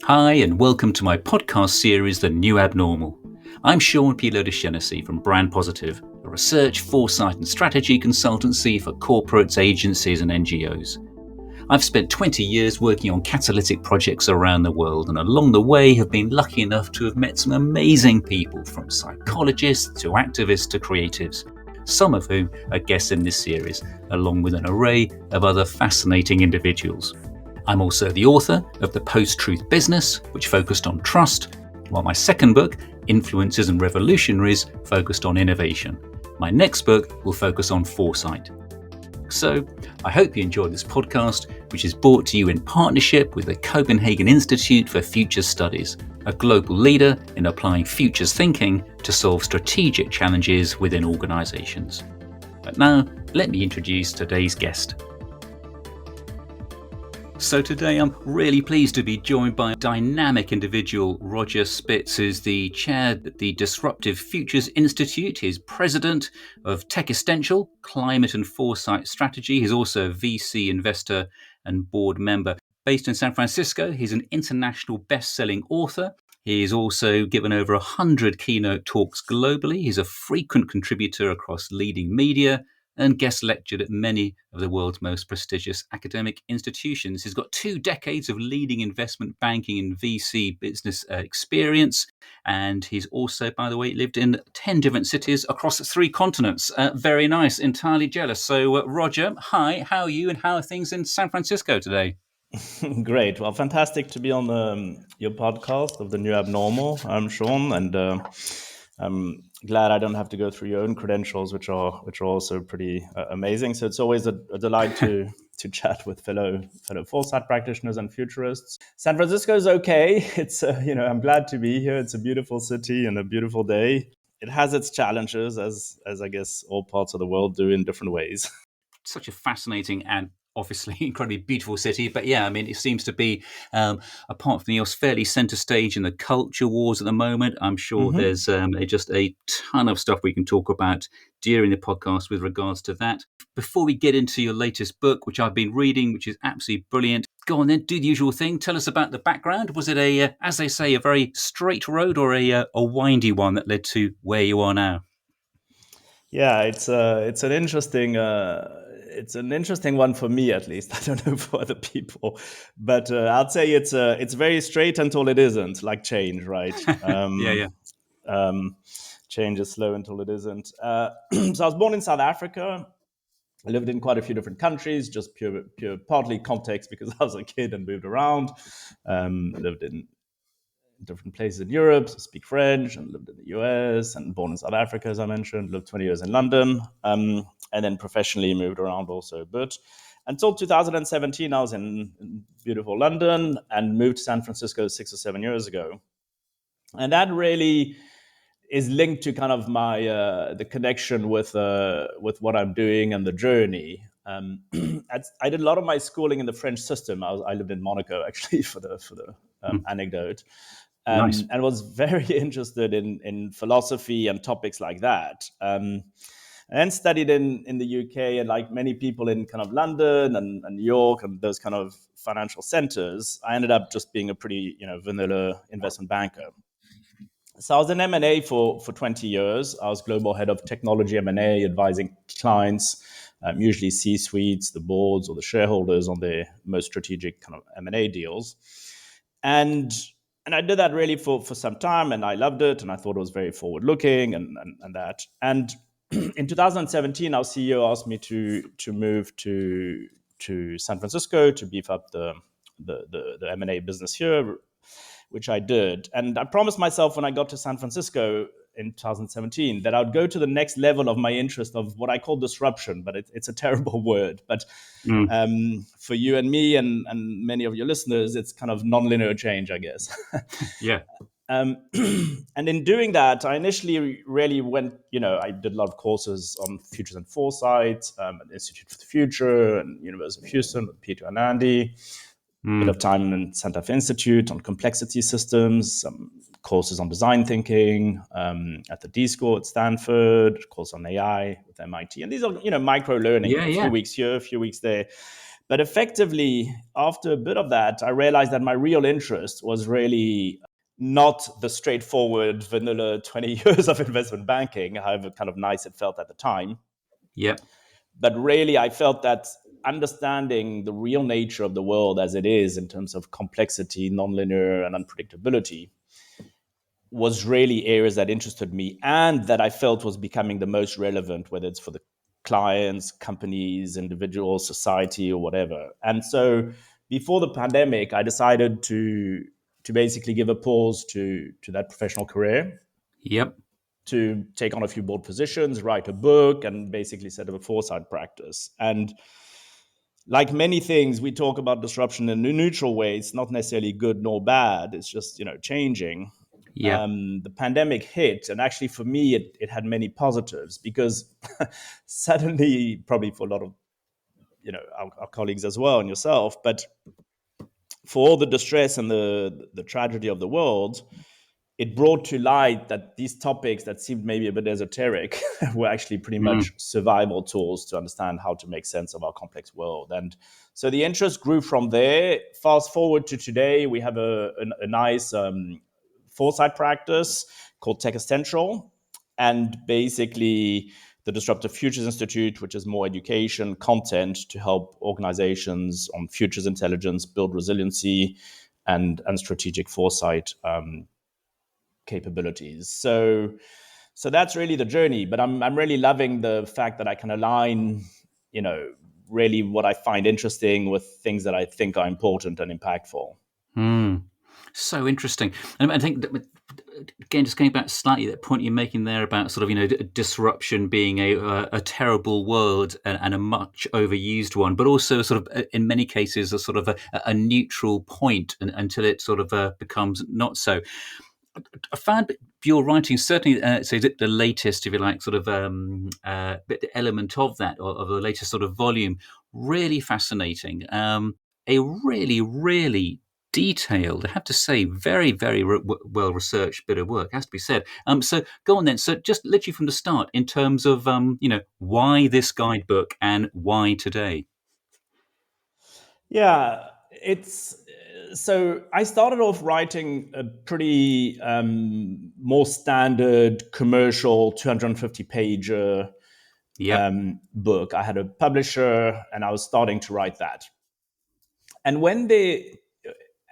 Hi, and welcome to my podcast series, The New Abnormal. I'm Sean Pillot de Chenecey from Brand Positive, a research, foresight and strategy consultancy for corporates, agencies and NGOs. I've spent 20 years working on catalytic projects around the world, and along the way have been lucky enough to have met some amazing people, from psychologists to activists to creatives, some of whom are guests in this series, along with an array of other fascinating individuals. I'm also the author of The Post-Truth Business, which focused on trust, while my second book, Influencers and Revolutionaries, focused on innovation. My next book will focus on foresight. So, I hope you enjoyed this podcast, which is brought to you in partnership with the Copenhagen Institute for Future Studies, a global leader in applying futures thinking to solve strategic challenges within organisations. But now, let me introduce today's guest. So today I'm really pleased to be joined by a dynamic individual, Roger Spitz, who's the chair at the Disruptive Futures Institute. He's president of Techistential, Climate and Foresight Strategy. He's also a VC investor and board member. Based in San Francisco, he's an international best-selling author. He's also given over 100 keynote talks globally. He's a frequent contributor across leading media and guest lectured at many of the world's most prestigious academic institutions. He's got 2 decades of leading investment banking and VC business experience. And he's also, by the way, lived in 10 different cities across 3 continents. Very nice, entirely jealous. So, Roger, hi, how are you and how are things in San Francisco today? Great. Well, fantastic to be on your podcast of The New Abnormal. I'm Sean, and I'm glad I don't have to go through your own credentials, which are also pretty amazing. So it's always a delight to chat with fellow foresight practitioners and futurists. San Francisco is okay. It's I'm glad to be here. It's a beautiful city and a beautiful day. It has its challenges, as I guess all parts of the world do in different ways. Such a fascinating and obviously incredibly beautiful city. But yeah, I mean, it seems to be, apart from the US, fairly centre stage in the culture wars at the moment. I'm sure there's just a ton of stuff we can talk about during the podcast with regards to that. Before we get into your latest book, which I've been reading, which is absolutely brilliant, go on then, do the usual thing. Tell us about the background. Was it as they say, a very straight road or a windy one that led to where you are now? Yeah, it's an interesting one for me, at least. I don't know for other people, but I'd say it's very straight until it isn't, like change, right? Yeah. Change is slow until it isn't. So I was born in South Africa. I lived in quite a few different countries, just pure partly context because I was a kid and moved around. Lived in different places in Europe, so speak French, and lived in the US, and born in South Africa, as I mentioned, lived 20 years in London, and then professionally moved around also a bit. Until 2017, I was in beautiful London and moved to San Francisco 6 or 7 years ago. And that really is linked to kind of my the connection with what I'm doing and the journey. I did a lot of my schooling in the French system. I lived in Monaco, actually, for the anecdote. Nice. And was very interested in philosophy and topics like that. And studied in the UK, and like many people in kind of London and New York and those kind of financial centers, I ended up just being a pretty vanilla investment banker. So I was in M&A for 20 years. I was global head of technology M&A, advising clients, usually C-suites, the boards or the shareholders on their most strategic kind of M&A deals. And I did that really for some time, and I loved it, and I thought it was very forward-looking and that. And in 2017, our CEO asked me to move to San Francisco to beef up the M&A business here, which I did. And I promised myself when I got to San Francisco in 2017 that I would go to the next level of my interest of what I call disruption, but it's a terrible word. But for you and me and many of your listeners, it's kind of nonlinear change, I guess. Yeah. And in doing that, I initially really went, I did a lot of courses on futures and foresight, at Institute for the Future and University of Houston with Peter and Andy. Bit of time in Santa Fe Institute on complexity systems, some courses on design thinking at the D School at Stanford, course on AI with MIT. And these are, micro learning, Yeah, a few yeah. weeks here, a few weeks there. But effectively, after a bit of that, I realized that my real interest was really not the straightforward vanilla 20 years of investment banking, however kind of nice it felt at the time. Yep. But really, I felt that understanding the real nature of the world as it is in terms of complexity, nonlinear, and unpredictability was really areas that interested me and that I felt was becoming the most relevant, whether it's for the clients, companies, individuals, society, or whatever. And so before the pandemic, I decided to basically give a pause to that professional career, Yep. to take on a few board positions, write a book, and basically set up a foresight practice. And like many things, we talk about disruption in a neutral way. It's not necessarily good nor bad. It's just, changing. Yeah. The pandemic hit, and actually for me, it had many positives because suddenly, probably for a lot of, our colleagues as well and yourself, but for all the distress and the tragedy of the world, it brought to light that these topics that seemed maybe a bit esoteric were actually pretty much Mm. survival tools to understand how to make sense of our complex world. And so the interest grew from there. Fast forward to today, we have a nice foresight practice called Techistential. And basically, the Disruptive Futures Institute, which is more education content to help organizations on futures intelligence build resiliency and strategic foresight capabilities. So that's really the journey. But I'm really loving the fact that I can align, really what I find interesting with things that I think are important and impactful. Mm. So interesting. And I think that, again, just going back slightly, that point you're making there about sort of, disruption being a terrible word and a much overused one, but also sort of in many cases a sort of a neutral point until it sort of becomes not so. I found your writing certainly, so the latest, if you like, sort of element of that, or of the latest sort of volume, really fascinating. A really, really detailed, I have to say, very, very well researched bit of work, has to be said. So go on then. So just literally from the start, in terms of why this guidebook and why today. Yeah, it's so I started off writing a pretty more standard commercial 250 page Yep. book. I had a publisher and I was starting to write that. And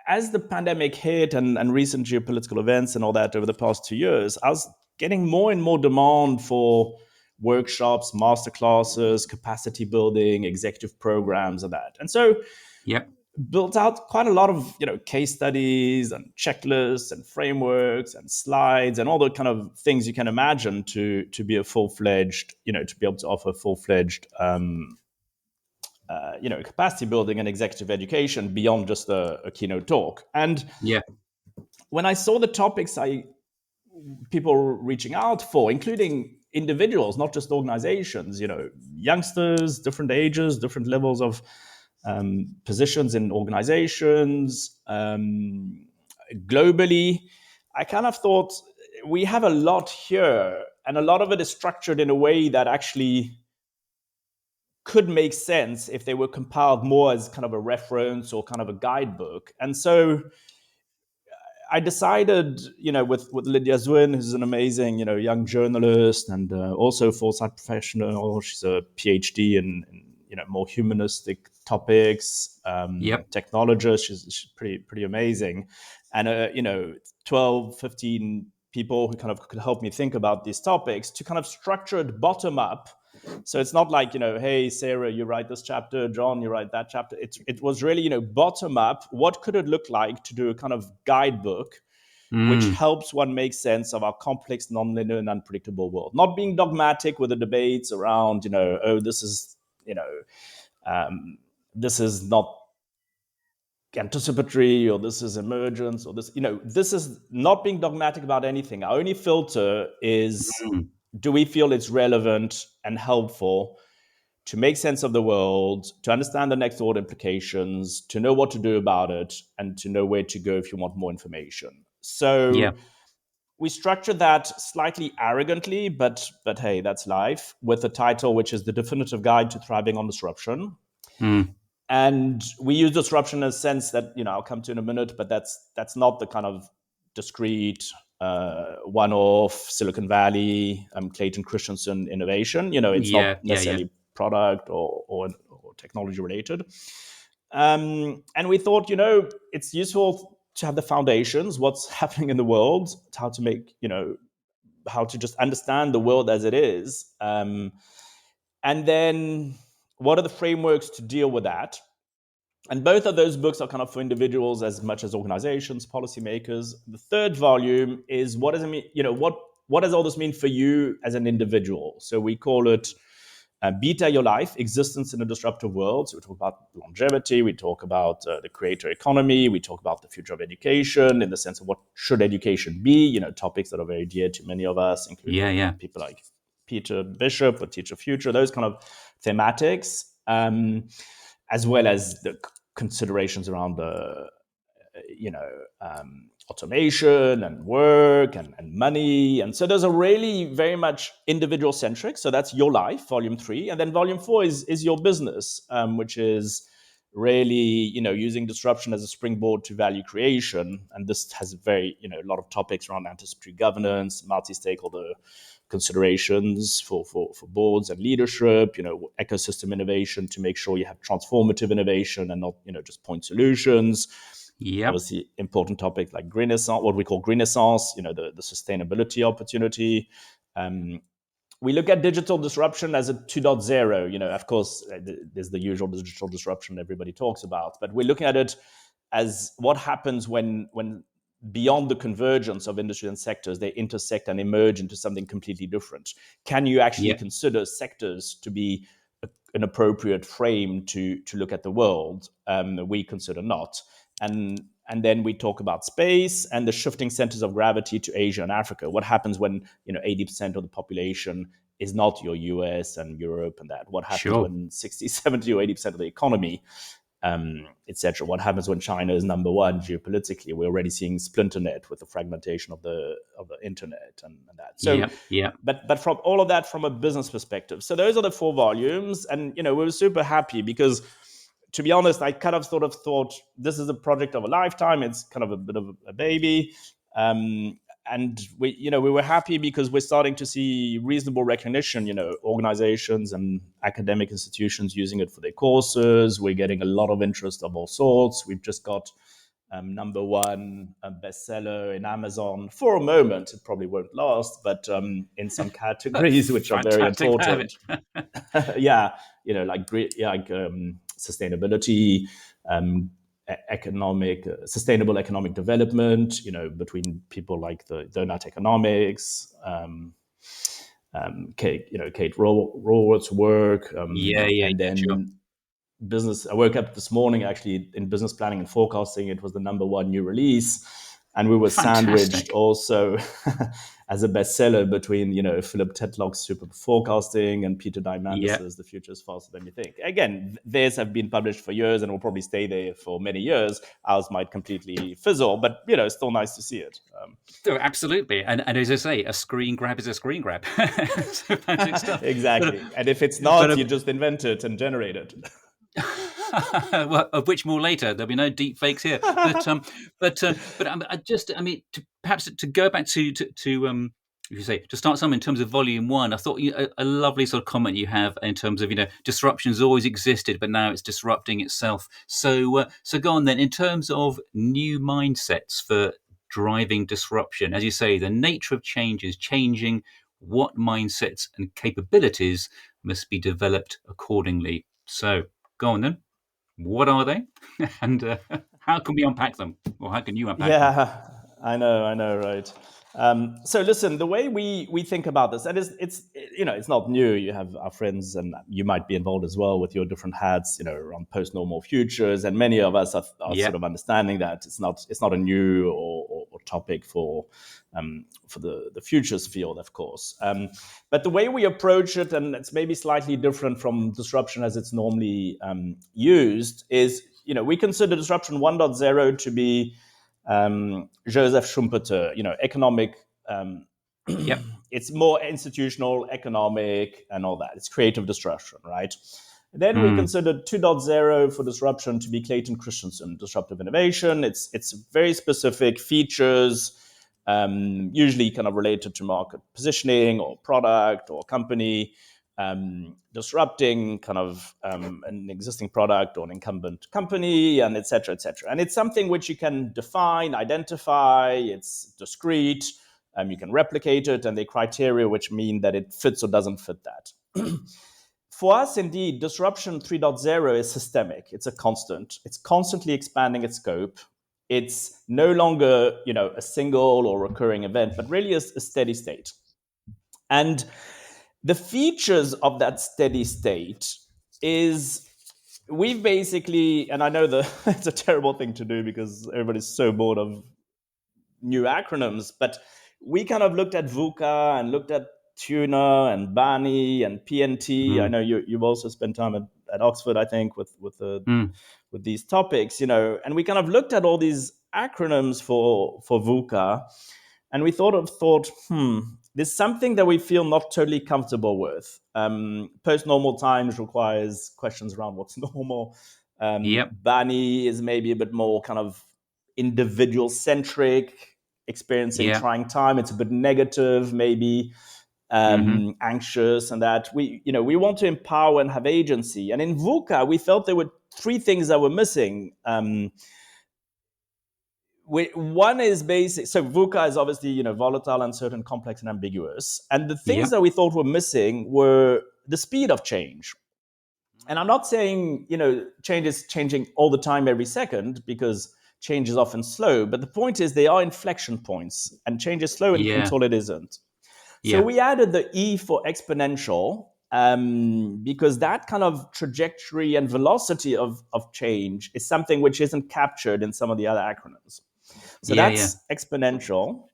as the pandemic hit and recent geopolitical events and all that over the past 2 years, I was getting more and more demand for workshops, masterclasses, capacity building, executive programs, and that. And so Yep. built out quite a lot of case studies and checklists and frameworks and slides and all the kind of things you can imagine to be a full-fledged, to be able to offer full-fledged capacity building and executive education beyond just a keynote talk. And Yeah. when I saw the topics people were reaching out for, including individuals, not just organizations, youngsters, different ages, different levels of positions in organizations, globally, I kind of thought we have a lot here, and a lot of it is structured in a way that actually could make sense if they were compiled more as kind of a reference or kind of a guidebook. And so I decided, with Lydia Zwin, who's an amazing, young journalist and also foresight professional. She's a PhD in more humanistic topics, Yep. technologist. She's pretty amazing. And, 12, 15 people who kind of could help me think about these topics to kind of structure it bottom up. So it's not like, hey, Sarah, you write this chapter, John, you write that chapter. It was really, bottom up. What could it look like to do a kind of guidebook which Mm. helps one make sense of our complex, nonlinear, and unpredictable world? Not being dogmatic with the debates around, oh, this is, this is not anticipatory, or this is emergence, or this is not being dogmatic about anything. Our only filter is, Mm. do we feel it's relevant and helpful to make sense of the world, to understand the next order implications, to know what to do about it, and to know where to go if you want more information. So Yeah. we structured that slightly arrogantly, but hey, that's life, with a title which is The Definitive Guide to Thriving on Disruption. And we use disruption in a sense that, I'll come to in a minute, but that's not the kind of discrete, one-off Silicon Valley, Clayton Christensen innovation. It's not necessarily product or technology related. And we thought, it's useful to have the foundations, what's happening in the world, how to make, how to just understand the world as it is. And then what are the frameworks to deal with that? And both of those books are kind of for individuals as much as organizations, policymakers. The third volume is what does it mean? What does all this mean for you as an individual? So we call it Beta Your Life, Existence in a Disruptive World. So we talk about longevity, we talk about the creator economy, we talk about the future of education in the sense of what should education be, topics that are very dear to many of us, including people like Peter Bishop or Teach a Future, those kind of thematics, as well as the considerations around the, automation and work and money. And so those are really very much individual centric. So that's Your Life, volume 3. And then volume 4 is Your Business, which is really, using disruption as a springboard to value creation. And this has a lot of topics around anticipatory governance, multi-stakeholder considerations for boards and leadership, ecosystem innovation to make sure you have transformative innovation and not, just point solutions. Obviously, important topics like Renaissance, what we call Renaissance, the sustainability opportunity. We look at digital disruption as a 2.0. Of course, there's the usual digital disruption everybody talks about, but we're looking at it as what happens when beyond the convergence of industry and sectors, they intersect and emerge into something completely different. Can you actually consider sectors to be an appropriate frame to look at the world? We consider not. And then we talk about space and the shifting centers of gravity to Asia and Africa. What happens when 80% of the population is not your US and Europe and that? What happens when 60, 70 or 80% of the economy, etc.? What happens when China is number one geopolitically? We're already seeing splinternet with the fragmentation of the internet and that. So, but from all of that from a business perspective. So those are the 4 volumes, and we were super happy because, to be honest, I kind of sort of thought this is a project of a lifetime. It's kind of a bit of a baby. And we were happy because we're starting to see reasonable recognition, organizations and academic institutions using it for their courses. We're getting a lot of interest of all sorts. We've just got number 1 bestseller in Amazon for a moment. It probably won't last, but in some categories which are very important. Like sustainability, sustainable economic development, between people like the Donut Economics, Kate Raworth's work, and then business. I woke up this morning actually in business planning and forecasting. It was the number 1 new release, and we were sandwiched also as a bestseller between Philip Tetlock's Super Forecasting and Peter Diamandis's The Future is Faster Than You Think. Again, theirs have been published for years and will probably stay there for many years. Ours might completely fizzle, but it's still nice to see it. So absolutely, and as I say, a screen grab is a screen grab. So fantastic stuff. Exactly, and if it's not, you just invent it and generate it. Well, of which more later. There'll be no deep fakes here. Perhaps to go back to to start something in terms of volume 1. I thought a lovely sort of comment you have in terms of disruption's always existed, but now it's disrupting itself. So go on then. In terms of new mindsets for driving disruption, as you say, the nature of change is changing. What mindsets and capabilities must be developed accordingly? So go on then. What are they, and how can we unpack them, or how can you unpack them? Yeah, I know, right? So listen, the way we think about this, and it's not new. You have our friends, and you might be involved as well with your different hats, around post-normal futures, and many of us are sort of understanding that it's not a new or topic for the futures field, of course. But the way we approach it, and it's maybe slightly different from disruption as it's normally used, is we consider disruption 1.0 to be Joseph Schumpeter, economic Yep. It's more institutional, economic, and all that. It's creative disruption, right? Then we considered 2.0 for disruption to be Clayton Christensen, disruptive innovation. It's very specific features, usually kind of related to market positioning or product or company, disrupting kind of an existing product or an incumbent company, and et cetera, et cetera. And it's something which you can define, identify, it's discrete, you can replicate it, and the criteria which mean that it fits or doesn't fit that. For us, indeed, disruption 3.0 is systemic. It's a constant. It's constantly expanding its scope. It's no longer, a single or recurring event, but really a steady state. And the features of that steady state is we've basically, and I know that it's a terrible thing to do because everybody's so bored of new acronyms, but we kind of looked at VUCA and looked at Tuna and BANI and PNT. I know you've also spent time at Oxford, I think, with these topics, and we kind of looked at all these acronyms for VUCA, and we thought, there's something that we feel not totally comfortable with. Post-normal times requires questions around what's normal. BANI is maybe a bit more kind of individual-centric, experiencing trying time. It's a bit negative, maybe anxious, and that we want to empower and have agency. And in VUCA, we felt there were three things that were missing. One is basic. So VUCA is obviously volatile, uncertain, complex, and ambiguous. And the things that we thought were missing were the speed of change. And I'm not saying change is changing all the time, every second, because change is often slow. But the point is, they are inflection points, and change is slow until it isn't. So we added the E for exponential, because that kind of trajectory and velocity of change is something which isn't captured in some of the other acronyms. So that's exponential.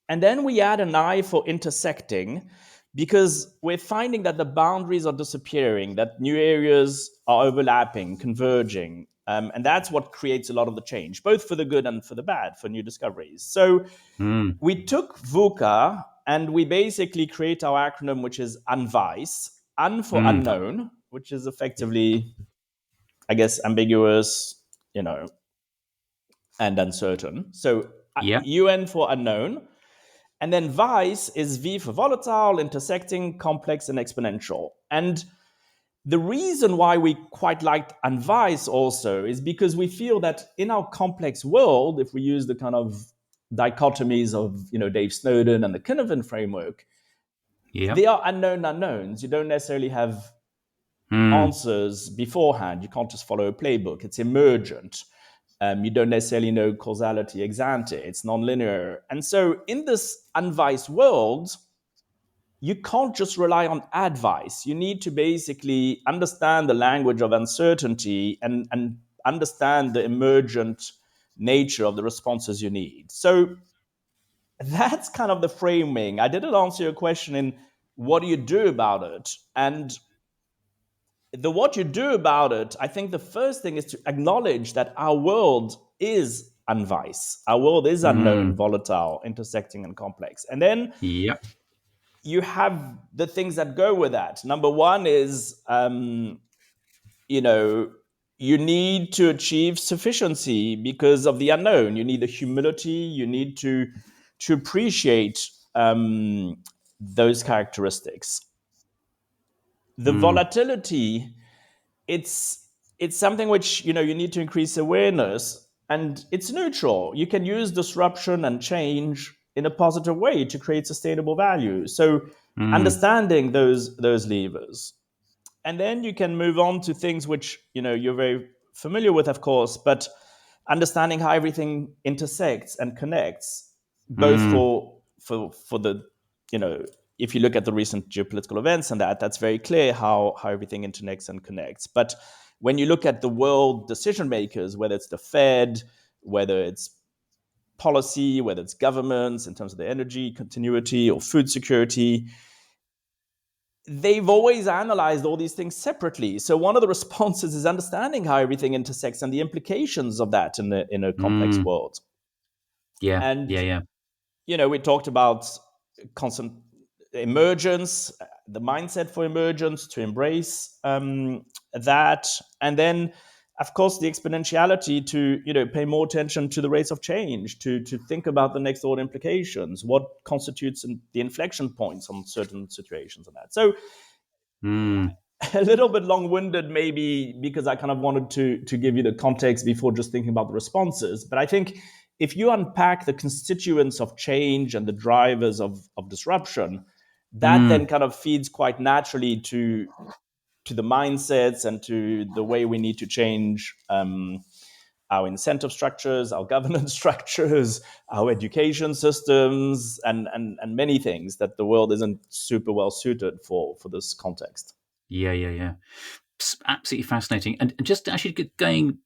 And then we add an I for intersecting, because we're finding that the boundaries are disappearing, that new areas are overlapping, converging. And that's what creates a lot of the change, both for the good and for the bad, for new discoveries. So we took VUCA and we basically create our acronym, which is UNVICE, UN for unknown, which is effectively, I guess, ambiguous, and uncertain. So UN for unknown. And then VICE is V for volatile, intersecting, complex, and exponential. And the reason why we quite liked UNVICE also is because we feel that in our complex world, if we use the kind of dichotomies of Dave Snowden and the Kinnovan framework, they are unknown unknowns. You don't necessarily have answers beforehand. You can't just follow a playbook. It's emergent. You don't necessarily know causality ex ante. It's nonlinear. And so in this UNVICE world, you can't just rely on advice. You need to basically understand the language of uncertainty and understand the emergent nature of the responses you need. So that's kind of the framing. I didn't answer your question in what do you do about it? And what you do about it, I think the first thing is to acknowledge that our world is unvice. Our world is unknown, volatile, intersecting, and complex. And then you have the things that go with that. Number one is, you need to achieve sufficiency because of the unknown. You need the humility. You need to appreciate those characteristics. The volatility, it's something which you need to increase awareness, and it's neutral. You can use disruption and change in a positive way to create sustainable value. So understanding those levers. And then you can move on to things which you're very familiar with, of course, but understanding how everything intersects and connects, both for the if you look at the recent geopolitical events and that's very clear how everything interconnects and connects. But when you look at the world decision makers, whether it's the Fed, whether it's policy, whether it's governments in terms of the energy continuity or food security, they've always analyzed all these things separately. So one of the responses is understanding how everything intersects and the implications of that in a complex world. Yeah. we talked about constant emergence, the mindset for emergence, to embrace that, and then, of course, the exponentiality, to pay more attention to the rates of change, to think about the next order implications, what constitutes the inflection points on certain situations, and that. So a little bit long-winded, maybe, because I kind of wanted to give you the context before just thinking about the responses. But I think if you unpack the constituents of change and the drivers of disruption, that then kind of feeds quite naturally to the mindsets and to the way we need to change our incentive structures, our governance structures, our education systems, and many things that the world isn't super well suited for this context. Yeah. Absolutely fascinating. And just actually going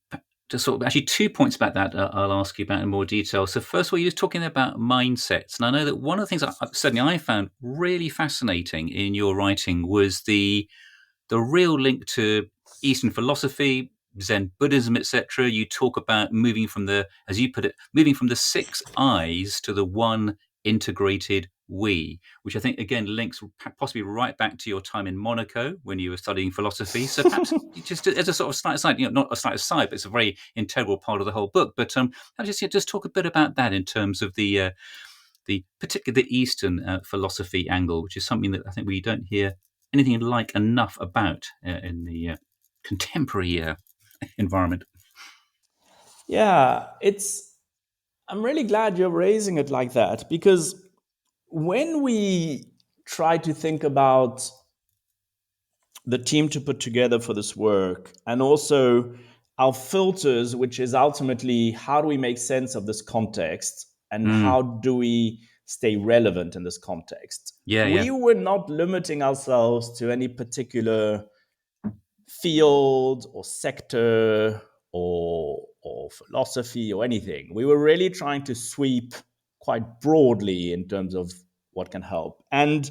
to sort of actually 2 points about that, I'll ask you about in more detail. So first of all, you were talking about mindsets. And I know that one of the things certainly I found really fascinating in your writing was the real link to Eastern philosophy, Zen Buddhism, etc. You talk about moving from the, as you put it, moving from the 6 I's to the one integrated we, which I think again links possibly right back to your time in Monaco when you were studying philosophy. So perhaps just as a sort of slight aside, not a slight aside, but it's a very integral part of the whole book. But just talk a bit about that in terms of the particularly the Eastern philosophy angle, which is something that I think we don't hear anything like enough about in the contemporary environment. Yeah, I'm really glad you're raising it like that, because when we try to think about the team to put together for this work, and also our filters, which is ultimately how do we make sense of this context and how do we stay relevant in this context, we were not limiting ourselves to any particular field or sector or philosophy or anything. We were really trying to sweep quite broadly in terms of what can help. And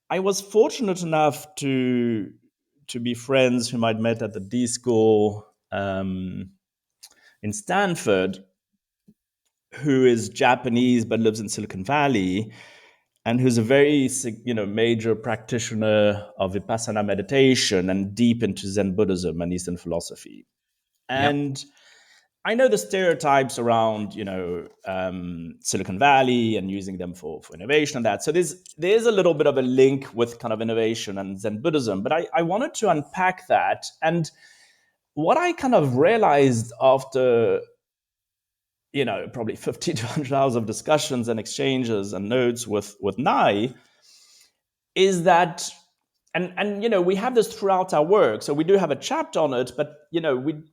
I was fortunate enough to be friends whom I'd met at the D School in Stanford, who is Japanese but lives in Silicon Valley, and who's a very major practitioner of Vipassana meditation and deep into Zen Buddhism and Eastern philosophy. And I know the stereotypes around Silicon Valley and using them for innovation and that. So there's a little bit of a link with kind of innovation and Zen Buddhism. But I wanted to unpack that. And what I kind of realized after probably 50 to 100 hours of discussions and exchanges and notes with Nai is that, and we have this throughout our work, so we do have a chapter on it, but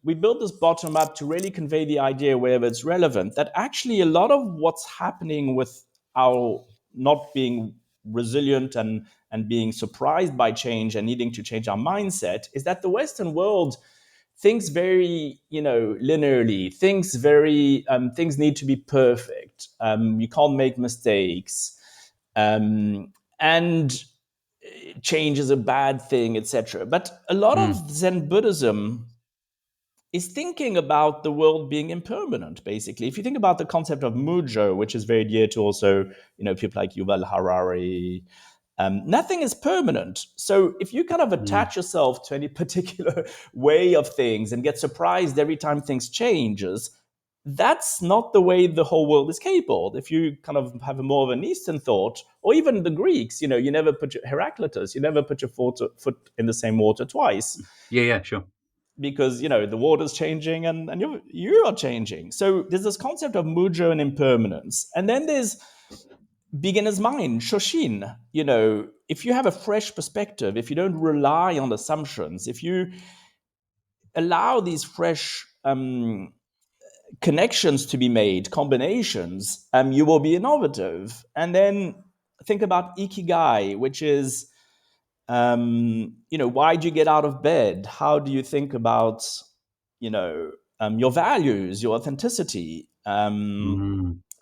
we built this bottom up to really convey the idea wherever it's relevant, that actually a lot of what's happening with our not being resilient and being surprised by change and needing to change our mindset is that the Western world thinks very linearly, things need to be perfect, you can't make mistakes, and change is a bad thing, etc. But a lot of Zen Buddhism is thinking about the world being impermanent, basically. If you think about the concept of mujo, which is very dear to also people like Yuval Harari, nothing is permanent. So if you kind of attach yourself to any particular way of things and get surprised every time things changes, that's not the way the whole world is capable. If you kind of have a more of an Eastern thought, or even the Greeks, you never put Heraclitus, you never put your foot in the same water twice. Yeah, sure. Because the water's changing and you are changing. So there's this concept of mujo and impermanence, and then there's beginner's mind, shoshin. If you have a fresh perspective, if you don't rely on assumptions, if you allow these fresh connections to be made, combinations, you will be innovative. And then think about ikigai, which is, why do you get out of bed? How do you think about, your values, your authenticity,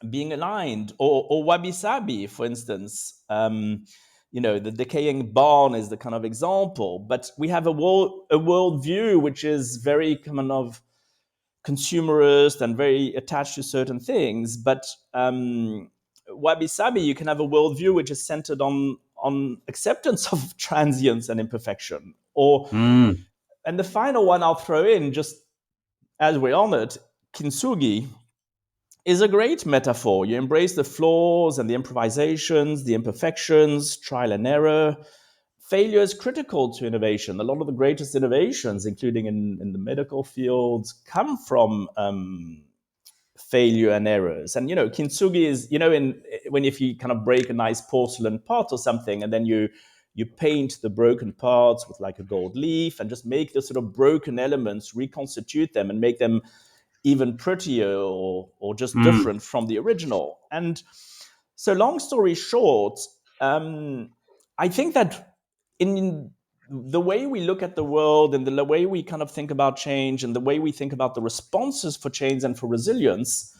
being aligned, or wabi-sabi, for instance. The decaying barn is the kind of example, but we have a worldview which is very kind of consumerist and very attached to certain things. But wabi-sabi, you can have a worldview which is centered on acceptance of transience and imperfection. And the final one I'll throw in, just as we're on it, kintsugi is a great metaphor. You embrace the flaws and the improvisations, the imperfections, trial and error. Failure is critical to innovation. A lot of the greatest innovations, including in the medical fields, come from failure and errors. And kintsugi is, when if you kind of break a nice porcelain pot or something, and then you paint the broken parts with like a gold leaf and just make the sort of broken elements, reconstitute them and make them even prettier or just different from the original. And so, long story short, I think that in the way we look at the world and the way we kind of think about change and the way we think about the responses for change and for resilience,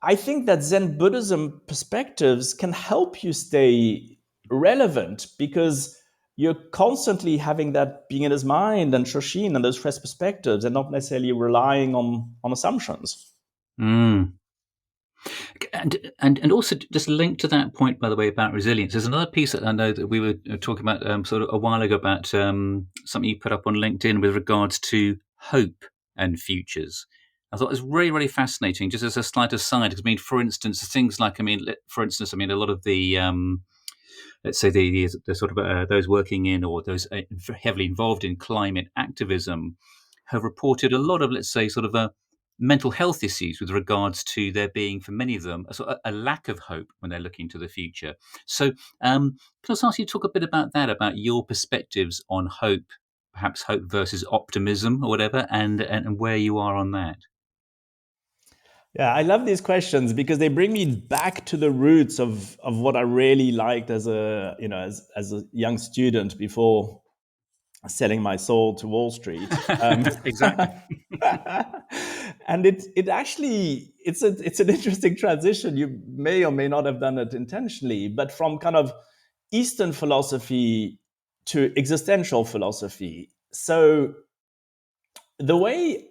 I think that Zen Buddhism perspectives can help you stay relevant, because you're constantly having that being in his mind and Shoshin and those fresh perspectives, and not necessarily relying on assumptions. And also just linked to that point, by the way, about resilience, there's another piece that I know that we were talking about sort of a while ago about something you put up on LinkedIn with regards to hope and futures. I thought it was really, really fascinating, just as a slight aside, because for instance, things like, a lot of the let's say the sort of those working in or those heavily involved in climate activism have reported a lot of, let's say, sort of mental health issues with regards to there being, for many of them, a lack of hope when they're looking to the future. So can I ask you to talk a bit about that, about your perspectives on hope, perhaps hope versus optimism or whatever, and where you are on that? Yeah, I love these questions because they bring me back to the roots of what I really liked as a as a young student before selling my soul to Wall Street. Exactly. And it actually it's an interesting transition. You may or may not have done it intentionally, but from kind of Eastern philosophy to existential philosophy. So the way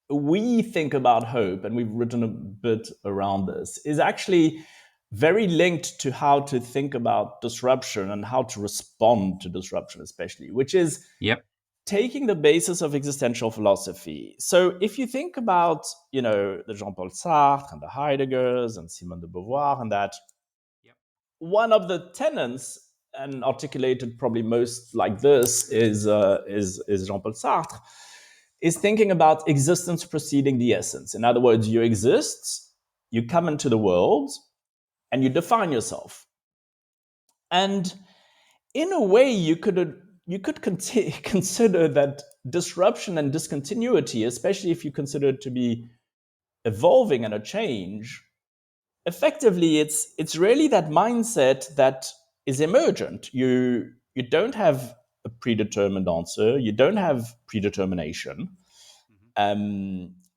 we think about hope, and we've written a bit around this, is actually very linked to how to think about disruption and how to respond to disruption, especially, which is taking the basis of existential philosophy. So if you think about, the Jean-Paul Sartre and the Heideggers and Simone de Beauvoir and that, one of the tenets, and articulated probably most like this, is Jean-Paul Sartre, is thinking about existence preceding the essence. In other words, you exist, you come into the world, and you define yourself. And in a way, you could consider that disruption and discontinuity, especially if you consider it to be evolving and a change, effectively, it's really that mindset that is emergent. You don't have a predetermined answer. You don't have predetermination.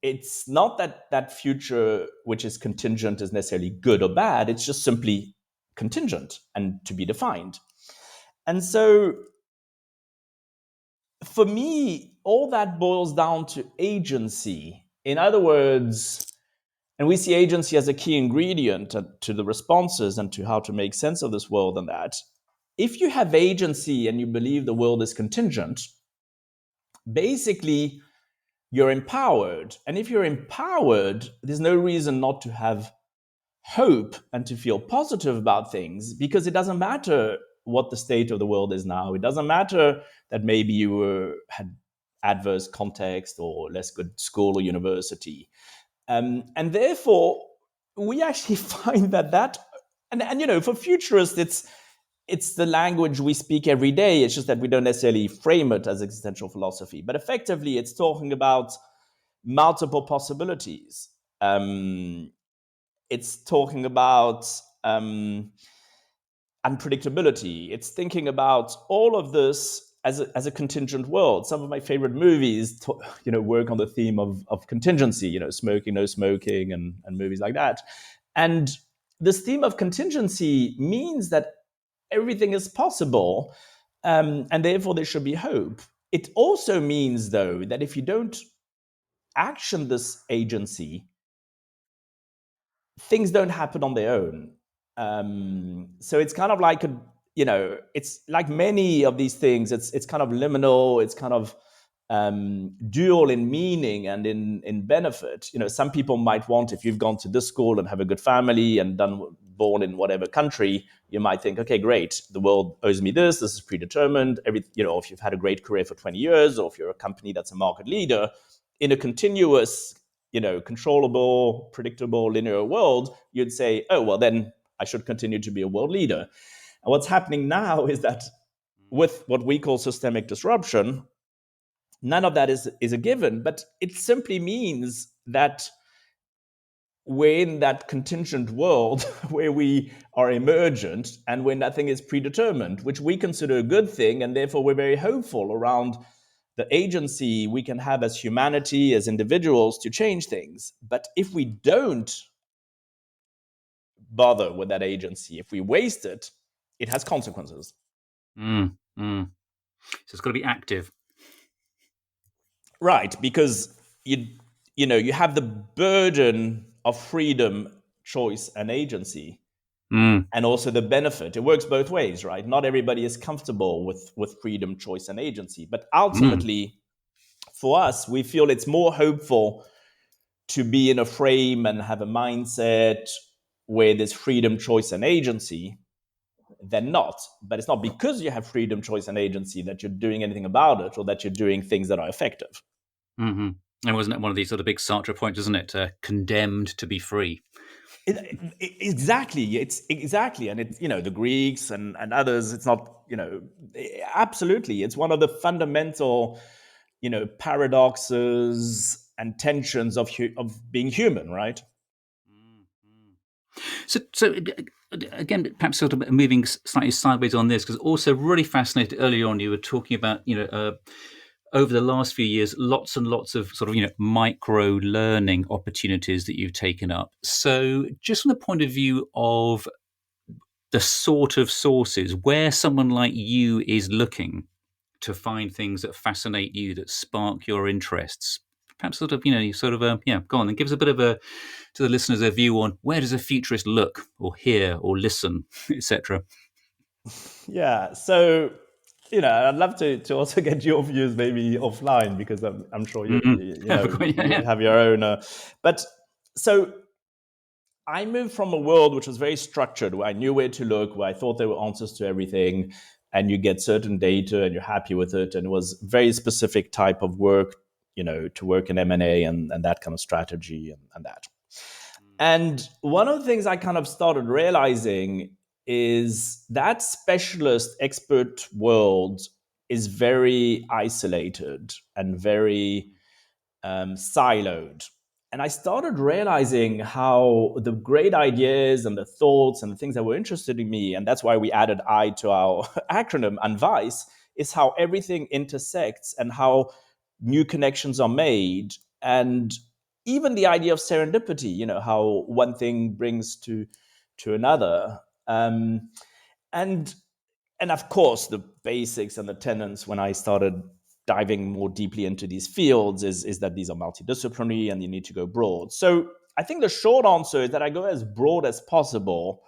It's not that future which is contingent is necessarily good or bad. It's just simply contingent and to be defined. And so for me, all that boils down to agency. In other words, and we see agency as a key ingredient to the responses and to how to make sense of this world and that. If you have agency and you believe the world is contingent, basically you're empowered. And if you're empowered, there's no reason not to have hope and to feel positive about things, because it doesn't matter what the state of the world is now. It doesn't matter that maybe you had adverse context or less good school or university. And therefore, we actually find that and for futurists, it's the language we speak every day. It's just that we don't necessarily frame it as existential philosophy. But effectively, it's talking about multiple possibilities. It's talking about unpredictability. It's thinking about all of this as a contingent world. Some of my favorite movies, work on the theme of contingency. Smoking, no smoking, and movies like that. And this theme of contingency means that everything is possible, and therefore there should be hope. It also means, though, that if you don't action this agency, things don't happen on their own. So it's kind of like it's like many of these things. It's kind of liminal. It's kind of dual in meaning and in benefit. Some people might want, if you've gone to this school and have a good family and born in whatever country, you might think, okay, great, the world owes me this. This is predetermined. If you've had a great career for 20 years, or if you're a company that's a market leader in a continuous, controllable, predictable, linear world, you'd say, oh, well, then I should continue to be a world leader. And what's happening now is that with what we call systemic disruption, none of that is a given, but it simply means that we're in that contingent world where we are emergent and when nothing is predetermined, which we consider a good thing, and therefore we're very hopeful around the agency we can have as humanity, as individuals, to change things. But if we don't bother with that agency, if we waste it, it has consequences. So it's got to be active. Right, because you have the burden of freedom, choice, and agency, and also the benefit. It works both ways, right? Not everybody is comfortable with freedom, choice, and agency, but ultimately, for us, we feel it's more hopeful to be in a frame and have a mindset where there's freedom, choice, and agency than not. But it's not because you have freedom, choice, and agency that you're doing anything about it, or that you're doing things that are effective. And wasn't it one of these sort of big Sartre points, isn't it? Condemned to be free. Exactly. It's exactly. And it's, the Greeks and others, it's not, absolutely. It's one of the fundamental, paradoxes and tensions of being human, right? So again, perhaps sort of moving slightly sideways on this, because also really fascinated earlier on, you were talking about, over the last few years, lots and lots of sort of, micro learning opportunities that you've taken up. So just from the point of view of the sort of sources where someone like you is looking to find things that fascinate you, that spark your interests, perhaps sort of, go on and give us a bit of to the listeners a view on where does a futurist look or hear or listen, etc. Yeah. So, I'd love to also get your views maybe offline, because I'm sure you have your own. But so I moved from a world which was very structured, where I knew where to look, where I thought there were answers to everything, and you get certain data and you're happy with it. And it was very specific type of work, to work in M&A and that kind of strategy and that. And one of the things I kind of started realizing is that specialist expert world is very isolated and very siloed. And I started realizing how the great ideas and the thoughts and the things that were interested in me, and that's why we added I to our acronym, ANVICE, is how everything intersects and how new connections are made. And even the idea of serendipity, how one thing brings to another. And of course, the basics and the tenets when I started diving more deeply into these fields is that these are multidisciplinary and you need to go broad. So I think the short answer is that I go as broad as possible,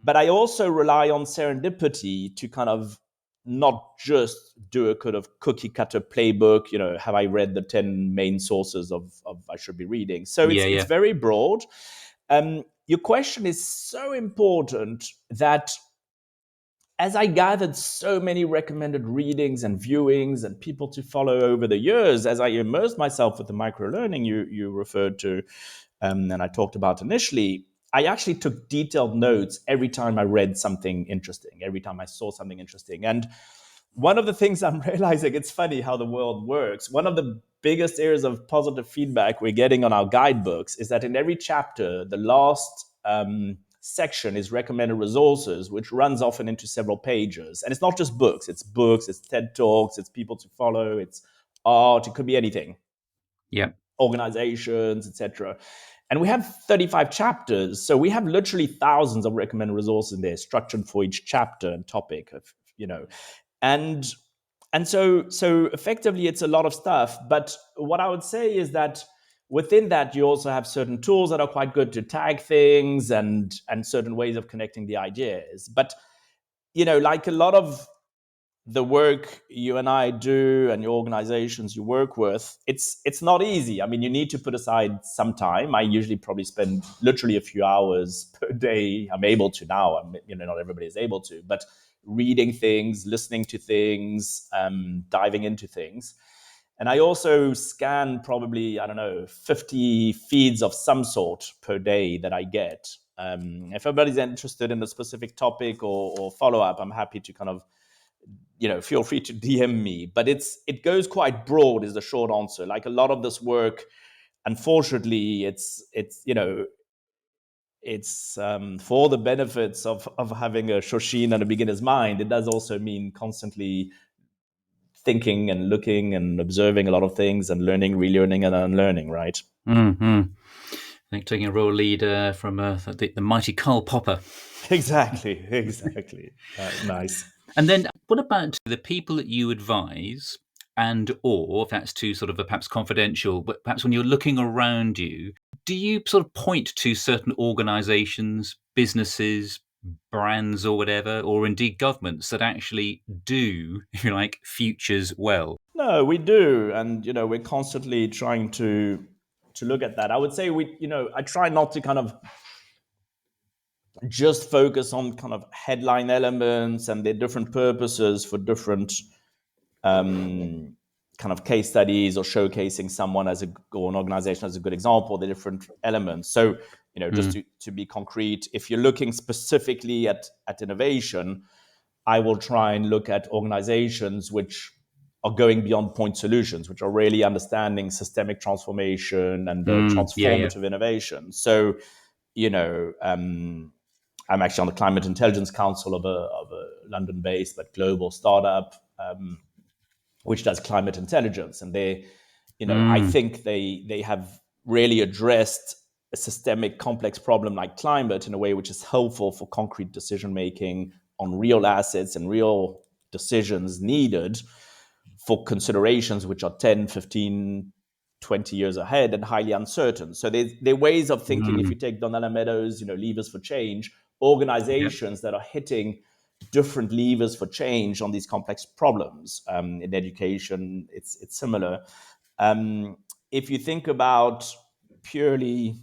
but I also rely on serendipity to kind of not just do a kind of cookie cutter playbook, have I read the 10 main sources of I should be reading? So it's very broad. Your question is so important that as I gathered so many recommended readings and viewings and people to follow over the years, as I immersed myself with the microlearning you referred to, and I talked about initially, I actually took detailed notes every time I read something interesting, every time I saw something interesting. And one of the things I'm realizing, it's funny how the world works. One of the biggest areas of positive feedback we're getting on our guidebooks is that in every chapter, the last section is recommended resources, which runs often into several pages. And it's not just books, it's TED Talks, it's people to follow, it's art, it could be anything. Yeah. Organizations, etc. And we have 35 chapters. So we have literally thousands of recommended resources in there, structured for each chapter and topic of, and so effectively it's a lot of stuff. But what I would say is that within that, you also have certain tools that are quite good to tag things and certain ways of connecting the ideas. But, like a lot of the work you and I do and your organizations you work with, it's not easy. I mean, you need to put aside some time. I usually probably spend literally a few hours per day. I'm able to now. Not everybody is able to, but reading things, listening to things, diving into things. And I also scan probably, 50 feeds of some sort per day that I get. If everybody's interested in a specific topic or follow up, I'm happy to kind of, feel free to DM me. But it goes quite broad is the short answer. Like a lot of this work, unfortunately, it's for the benefits of having a Shoshin and a beginner's mind. It does also mean constantly thinking and looking and observing a lot of things and learning, relearning, and unlearning, right? Mm-hmm. I think taking a role lead from the mighty Karl Popper. Exactly. Nice. And then what about the people that you advise, and or if that's too sort of perhaps confidential, but perhaps when you're looking around you, do you sort of point to certain organizations, businesses, brands or whatever, or indeed governments that actually do, if you like, futures well? No, we do. And, we're constantly trying to look at that. I would say I try not to kind of just focus on kind of headline elements and their different purposes for different kind of case studies or showcasing someone or an organization as a good example, the different elements. So, just to be concrete, if you're looking specifically at innovation, I will try and look at organizations which are going beyond point solutions, which are really understanding systemic transformation and transformative innovation. So, I'm actually on the Climate Intelligence Council of a London-based but global startup, which does climate intelligence, and I think they have really addressed a systemic, complex problem like climate in a way which is helpful for concrete decision making on real assets and real decisions needed for considerations which are 10, 15, 20 years ahead and highly uncertain. So they're ways of thinking. If you take Donella Meadows, levers for change, organizations that are hitting different levers for change on these complex problems. In education, it's similar. If you think about purely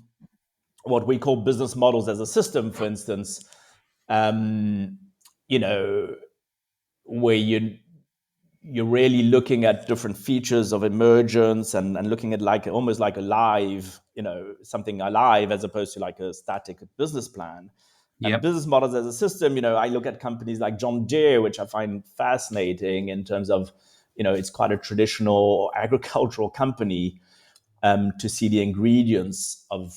what we call business models as a system, for instance, where you're really looking at different features of emergence and looking at almost like a live, something alive as opposed to like a static business plan. And business models as a system, I look at companies like John Deere, which I find fascinating in terms of, it's quite a traditional agricultural company, to see the ingredients of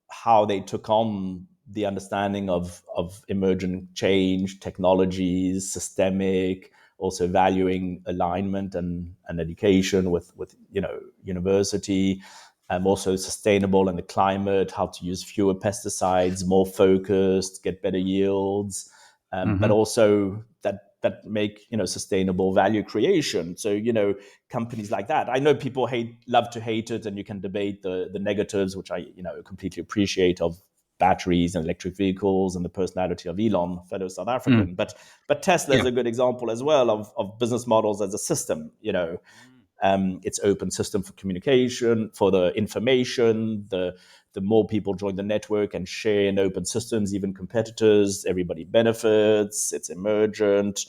how they took on the understanding of emergent change, technologies, systemic, also valuing alignment and education with university, also sustainable in the climate, how to use fewer pesticides, more focused, get better yields, but also that make sustainable value creation. So companies like that. I know people love to hate it, and you can debate the negatives, which I completely appreciate, of batteries and electric vehicles and the personality of Elon, fellow South African. But Tesla is a good example as well of business models as a system. It's open system for communication, for the information. The more people join the network and share in open systems, even competitors, everybody benefits. It's emergent,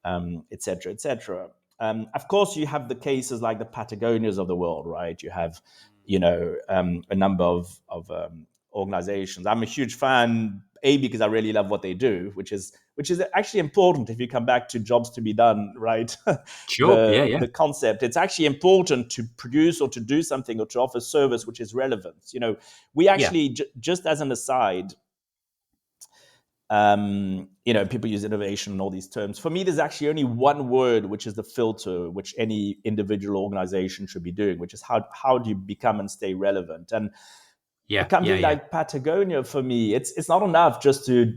et cetera, et cetera. Of course, you have the cases like the Patagonias of the world, right? You have, a number of organizations. I'm a huge fan, because I really love what they do, which is actually important if you come back to jobs to be done, right? Sure. The concept. It's actually important to produce or to do something or to offer service which is relevant. We actually, just as an aside, people use innovation and all these terms. For me, there's actually only one word, which is the filter, which any individual organization should be doing, which is how do you become and stay relevant? And a company like Patagonia, for me, it's not enough just to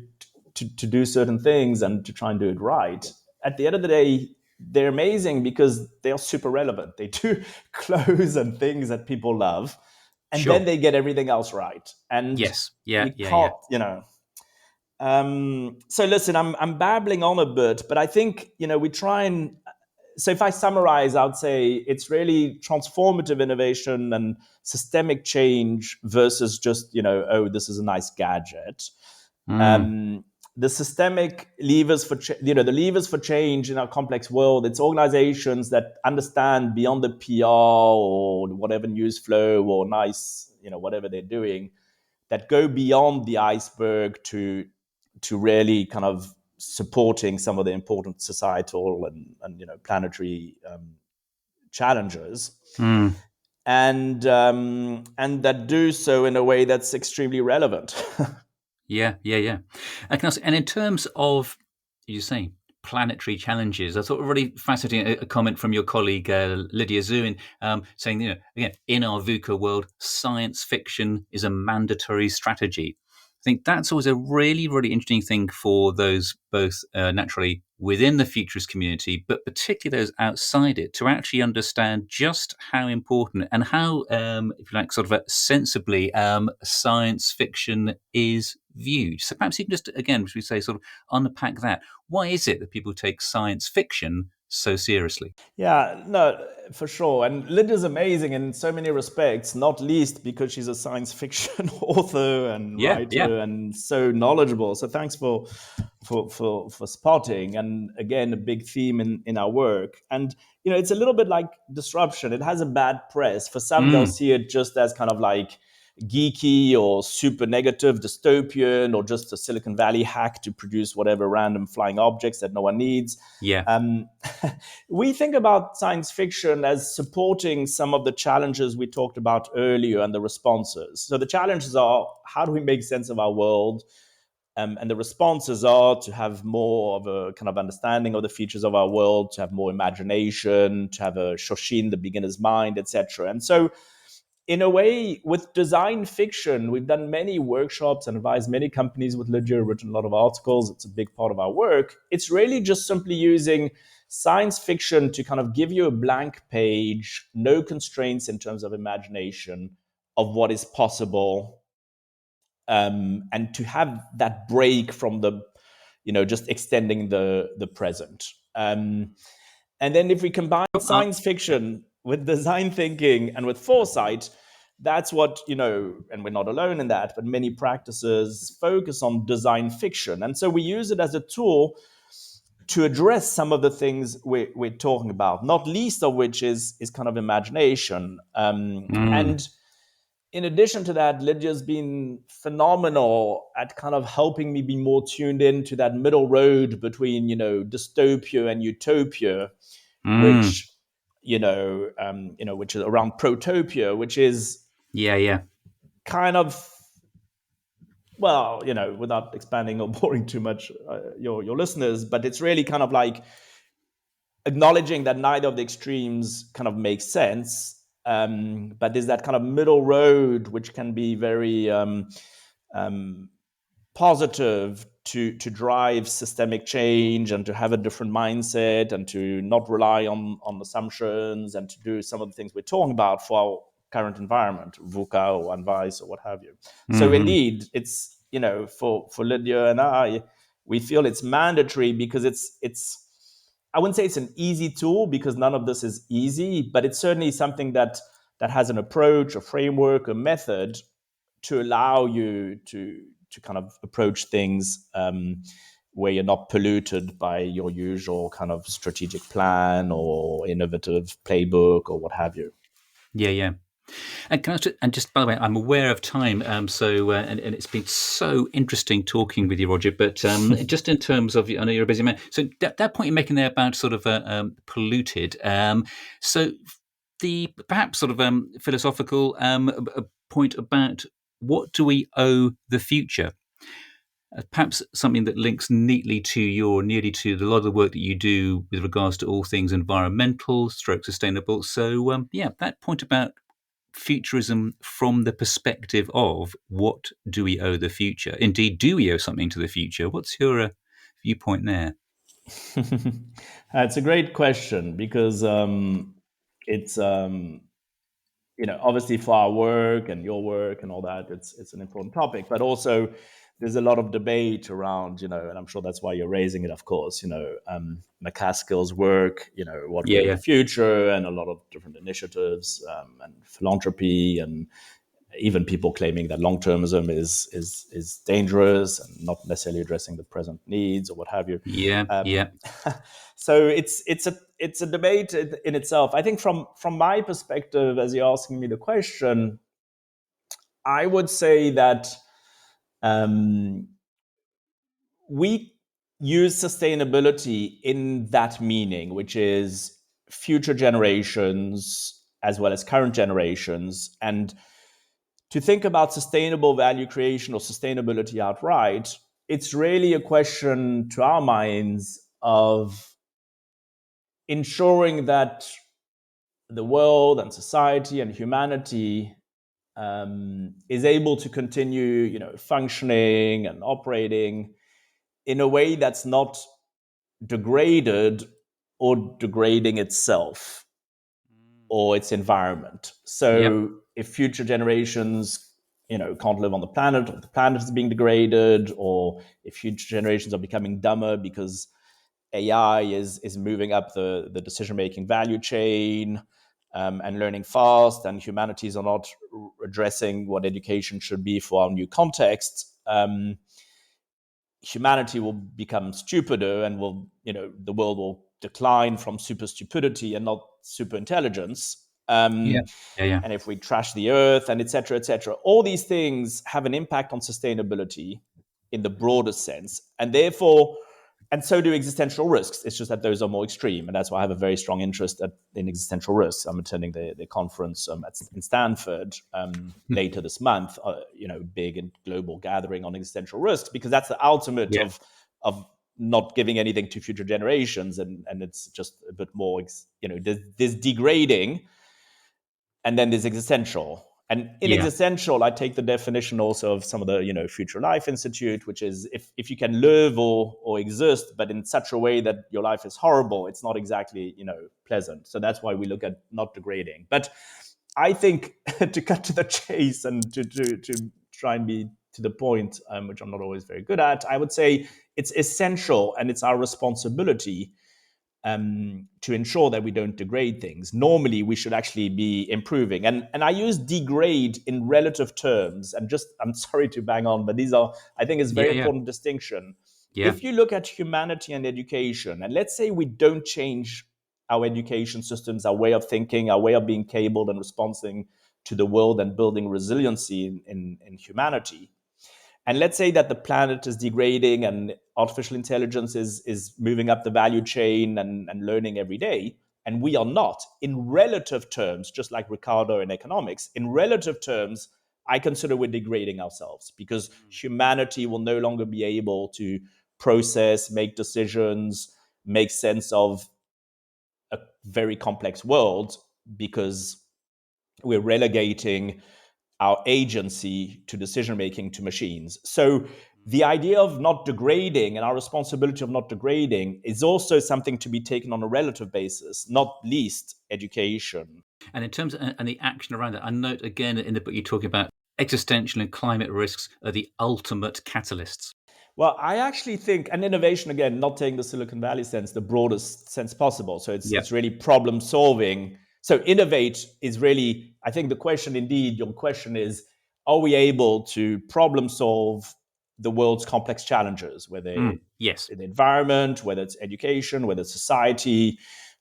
do certain things and to try and do it right. At the end of the day, they're amazing because they are super relevant. They do clothes and things that people love. and then Sure. they get everything else right. And Yes. Yeah. we Yeah. Yeah. can't, so listen, I'm babbling on a bit, but I think, we try and, so if I summarize, I would say it's really transformative innovation and systemic change versus just, oh, this is a nice gadget. Mm. Um, the systemic levers for, the levers for change in our complex world, it's organizations that understand beyond the PR or whatever news flow or nice, whatever they're doing, that go beyond the iceberg to really kind of supporting some of the important societal and planetary challenges, Mm. and that do so in a way that's extremely relevant. Yeah, yeah, yeah. And in terms of, you say, planetary challenges, I thought really fascinating a comment from your colleague Lydia Zuin, saying, again, in our VUCA world, science fiction is a mandatory strategy. I think that's always a really, really interesting thing for those both naturally within the futurist community, but particularly those outside it, to actually understand just how important and how, if you like, sort of sensibly science fiction is viewed. So perhaps you can just, again, as we say, sort of unpack that. Why is it that people take science fiction so seriously? Yeah, no, for sure. And Lydia's amazing in so many respects, not least because she's a science fiction author and Yeah, yeah. writer and so knowledgeable. So thanks for spotting. And again, a big theme in our work. And it's a little bit like disruption. It has a bad press. For some, they'll Mm, see it just as kind of like geeky or super negative, dystopian, or just a Silicon Valley hack to produce whatever random flying objects that no one needs. yeah. Um, we think about science fiction as supporting some of the challenges we talked about earlier and the responses. So the challenges are, how do we make sense of our world? And the responses are to have more of a kind of understanding of the features of our world, to have more imagination, to have a shoshin, the beginner's mind, etc. And so in a way, with design fiction, we've done many workshops and advised many companies with Lydia, written a lot of articles. It's a big part of our work. It's really just simply using science fiction to kind of give you a blank page, no constraints in terms of imagination of what is possible, and to have that break from the, just extending the present. And then if we combine science fiction with design thinking and with foresight, that's what, and we're not alone in that, but many practices focus on design fiction. And so we use it as a tool to address some of the things we're talking about, not least of which is kind of imagination. Mm, And in addition to that, Lydia's been phenomenal at kind of helping me be more tuned into that middle road between, dystopia and utopia, mm, which, which is around protopia, which is yeah, yeah. kind of, well, without expanding or boring too much your listeners, but it's really kind of like acknowledging that neither of the extremes kind of makes sense. But there's that kind of middle road, which can be very um, positive to drive systemic change and to have a different mindset and to not rely on assumptions and to do some of the things we're talking about for our current environment, VUCA or advice or what have you. So Hmm. indeed, it's, for Lydia and I, we feel it's mandatory because it's I wouldn't say it's an easy tool because none of this is easy, but it's certainly something that has an approach, a framework, a method to allow you to kind of approach things where you're not polluted by your usual kind of strategic plan or innovative playbook or what have you. Yeah, yeah. And can I and just by the way, I'm aware of time, and it's been so interesting talking with you, Roger. But just in terms of, I know you're a busy man. So that point you're making there about sort of polluted. So the perhaps sort of philosophical point about what do we owe the future? Perhaps something that links neatly to nearly to a lot of the work that you do with regards to all things environmental, stroke sustainable. So yeah, that point about futurism from the perspective of what do we owe the future? Indeed, do we owe something to the future? What's your viewpoint there? It's a great question because it's obviously for our work and your work and all that, it's an important topic. But also, there's a lot of debate around, and I'm sure that's why you're raising it, of course. McCaskill's work, what will be Yeah. the future, and a lot of different initiatives and philanthropy, and even people claiming that long-termism is dangerous and not necessarily addressing the present needs or what have you. Yeah. Yeah. So it's a debate in itself. I think from my perspective, as you're asking me the question, I would say that we use sustainability in that meaning, which is future generations as well as current generations. And to think about sustainable value creation or sustainability outright, it's really a question to our minds of ensuring that the world and society and humanity is able to continue, functioning and operating in a way that's not degraded or degrading itself or its environment. Yep. So if future generations, can't live on the planet, or the planet is being degraded, or if future generations are becoming dumber because AI is moving up the decision-making value chain and learning fast, and humanities are not addressing what education should be for our new context, humanity will become stupider and the world will decline from super stupidity and not super intelligence. Yeah. Yeah. And if we trash the earth and et cetera, all these things have an impact on sustainability in the broadest sense. And therefore, and so do existential risks. It's just that those are more extreme. And that's why I have a very strong interest in existential risks. I'm attending the conference in Stanford later this month, big and global gathering on existential risks, because that's the ultimate Yeah. of not giving anything to future generations. And it's just a bit more, there's degrading, and then there's existential. And in Yeah. existential, I take the definition also of some of the, Future Life Institute, which is if you can live or exist, but in such a way that your life is horrible, it's not exactly, pleasant. So that's why we look at not degrading. But I think to cut to the chase and to try and be to the point, which I'm not always very good at, I would say it's essential and it's our responsibility to ensure that we don't degrade things. Normally, we should actually be improving. And I use degrade in relative terms. And I'm sorry to bang on, but I think it's a very Yeah. important distinction. Yeah. If you look at humanity and education, and let's say we don't change our education systems, our way of thinking, our way of being cabled and responding to the world and building resiliency in humanity, and let's say that the planet is degrading and artificial intelligence is moving up the value chain and learning every day, and we are not, in relative terms, just like Ricardo in economics, in relative terms, I consider we're degrading ourselves, because humanity will no longer be able to process, make decisions, make sense of a very complex world, because we're relegating our agency to decision making to machines. So the idea of not degrading and our responsibility of not degrading is also something to be taken on a relative basis, not least education. And in terms of, and the action around that, I note again in the book you're talking about existential and climate risks are the ultimate catalysts. Well, I actually think, and innovation, again, not taking the Silicon Valley sense, the broadest sense possible. So it's really problem solving. So innovate is really, I think the question, indeed, your question is, are we able to problem solve the world's complex challenges, whether Yes. in the environment, whether it's education, whether it's society,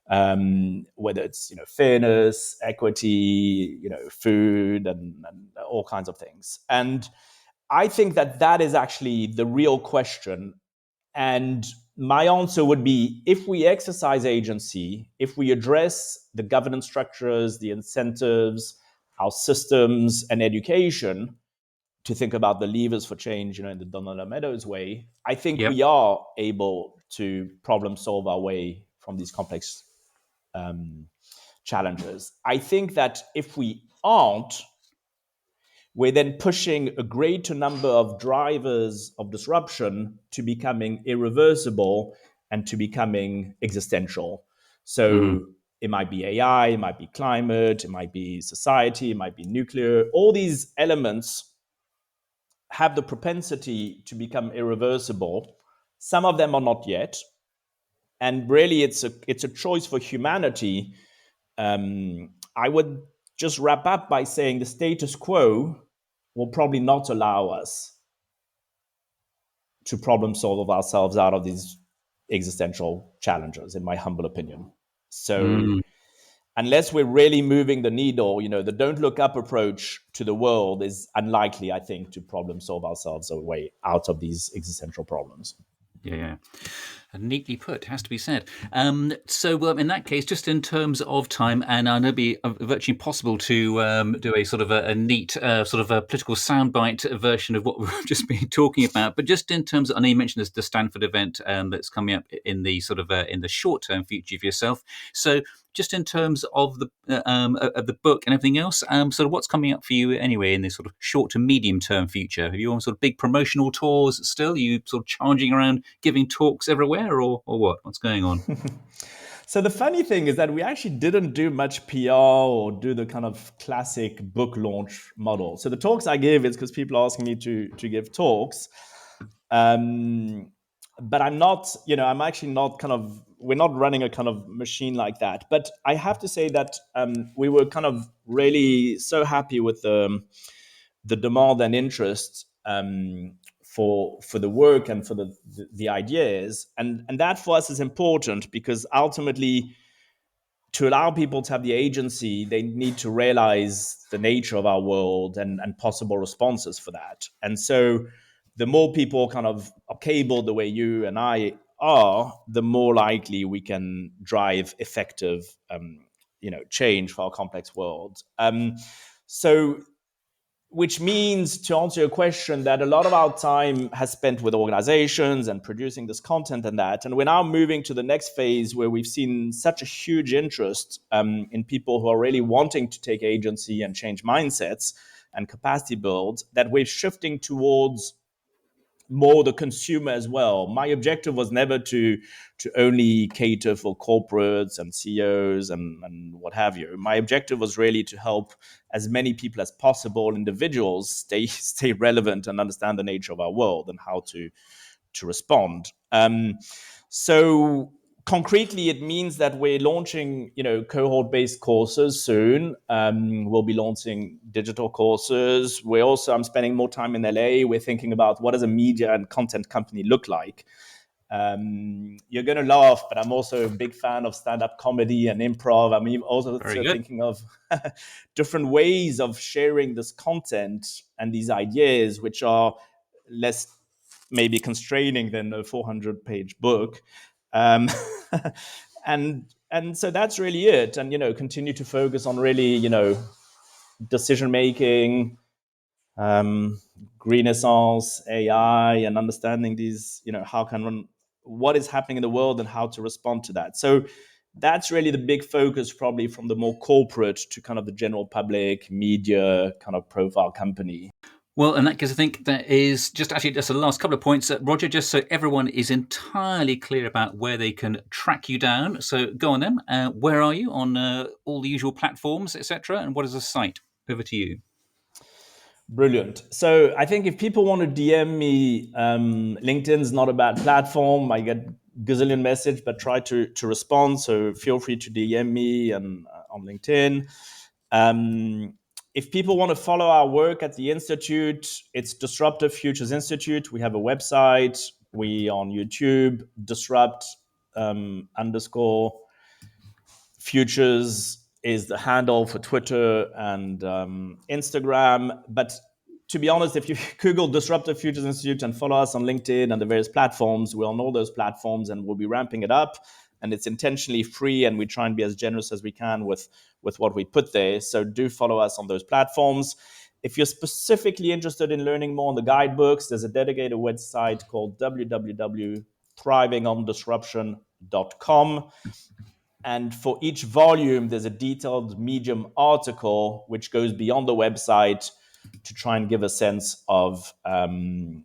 whether it's fairness, equity, food, and all kinds of things. And I think that is actually the real question. And my answer would be, if we exercise agency, if we address the governance structures, the incentives, our systems, and education to think about the levers for change, in the Donald Meadows way, I think we are able to problem solve our way from these complex challenges. I think that if we aren't, we're then pushing a greater number of drivers of disruption to becoming irreversible and to becoming existential. So It might be AI, it might be climate, it might be society, it might be nuclear. All these elements have the propensity to become irreversible. Some of them are not yet. And really, it's a choice for humanity. I would just wrap up by saying the status quo will probably not allow us to problem solve ourselves out of these existential challenges, in my humble opinion. So unless we're really moving the needle, the don't look up approach to the world is unlikely, I think, to problem solve ourselves a way out of these existential problems. Yeah. Neatly put, has to be said. So in that case, just in terms of time, and I know it'd be virtually impossible to do a sort of a neat sort of a political soundbite version of what we've just been talking about, but just in terms of, I know you mentioned the Stanford event that's coming up in the sort of in the short term future for yourself. So just in terms of the book and everything else, sort of what's coming up for you anyway in the sort of short to medium term future? Have you on sort of big promotional tours still? Are you sort of charging around giving talks everywhere, or what? What's going on? So the funny thing is that we actually didn't do much PR or do the kind of classic book launch model. So the talks I give is because people are asking me to give talks. But I'm actually not we're not running a kind of machine like that. But I have to say that we were kind of really so happy with the demand and interest for the work and for the ideas. And that for us is important because ultimately, to allow people to have the agency, they need to realize the nature of our world and possible responses for that. And so the more people kind of are cabled the way you and I are, the more likely we can drive effective change for our complex world. So which means, to answer your question, that a lot of our time has spent with organizations and producing this content and that. And we're now moving to the next phase where we've seen such a huge interest in people who are really wanting to take agency and change mindsets and capacity build, that we're shifting towards more the consumer as well. My objective was never to only cater for corporates and CEOs and what have you. My objective was really to help as many people as possible, individuals, stay relevant and understand the nature of our world and how to respond. So concretely, it means that we're launching, cohort-based courses soon. We'll be launching digital courses. I'm spending more time in LA. We're thinking about what does a media and content company look like. You're going to laugh, but I'm also a big fan of stand-up comedy and improv. I'm also thinking of different ways of sharing this content and these ideas, which are less maybe constraining than a 400-page book. And so that's really it. And, continue to focus on really, decision making, Renaissance, AI, and understanding these, what is happening in the world and how to respond to that. So that's really the big focus, probably from the more corporate to kind of the general public media kind of profile company. Well, in that case, I think that is just the last couple of points. Roger, just so everyone is entirely clear about where they can track you down. So go on then. Where are you on all the usual platforms, etc.? And what is the site? Over to you. Brilliant. So I think if people want to DM me, LinkedIn's not a bad platform. I get gazillion message, but try to respond. So feel free to DM me and on LinkedIn. If people want to follow our work at the Institute, it's Disruptive Futures Institute. We have a website. We on YouTube, disrupt _. Futures is the handle for Twitter and Instagram. But to be honest, if you Google Disruptive Futures Institute and follow us on LinkedIn and the various platforms, we're on all those platforms and we'll be ramping it up. And it's intentionally free, and we try and be as generous as we can with what we put there. So do follow us on those platforms. If you're specifically interested in learning more on the guidebooks, there's a dedicated website called www.thrivingondisruption.com. And for each volume, there's a detailed Medium article which goes beyond the website to try and give a sense of the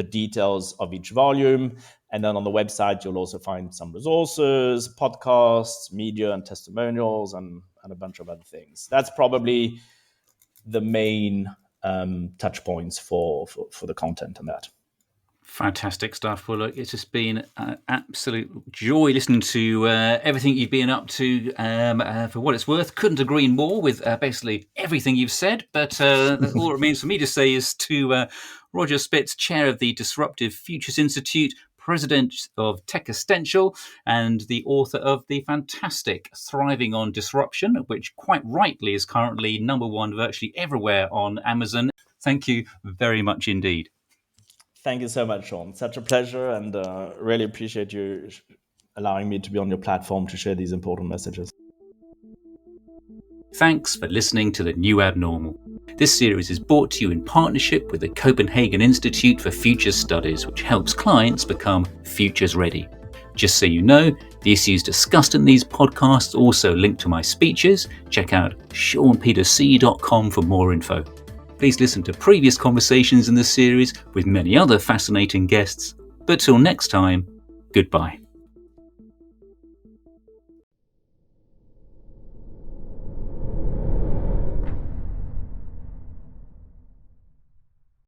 details of each volume. And then on the website, you'll also find some resources, podcasts, media and testimonials, and a bunch of other things. That's probably the main touch points for the content and that. Fantastic stuff. Well, look, it's just been an absolute joy listening to everything you've been up to. For what it's worth, couldn't agree more with basically everything you've said. But all it remains for me to say is to Roger Spitz, Chair of the Disruptive Futures Institute, President of Techistential, and the author of the fantastic Thriving on Disruption, which quite rightly is currently #1 virtually everywhere on Amazon. Thank you very much indeed. Thank you so much, Sean. Such a pleasure, and really appreciate you allowing me to be on your platform to share these important messages. Thanks for listening to The New Abnormal. This series is brought to you in partnership with the Copenhagen Institute for Futures Studies, which helps clients become futures ready. Just so you know, the issues discussed in these podcasts also link to my speeches. Check out seanpillotec.com for more info. Please listen to previous conversations in this series with many other fascinating guests. But till next time, goodbye.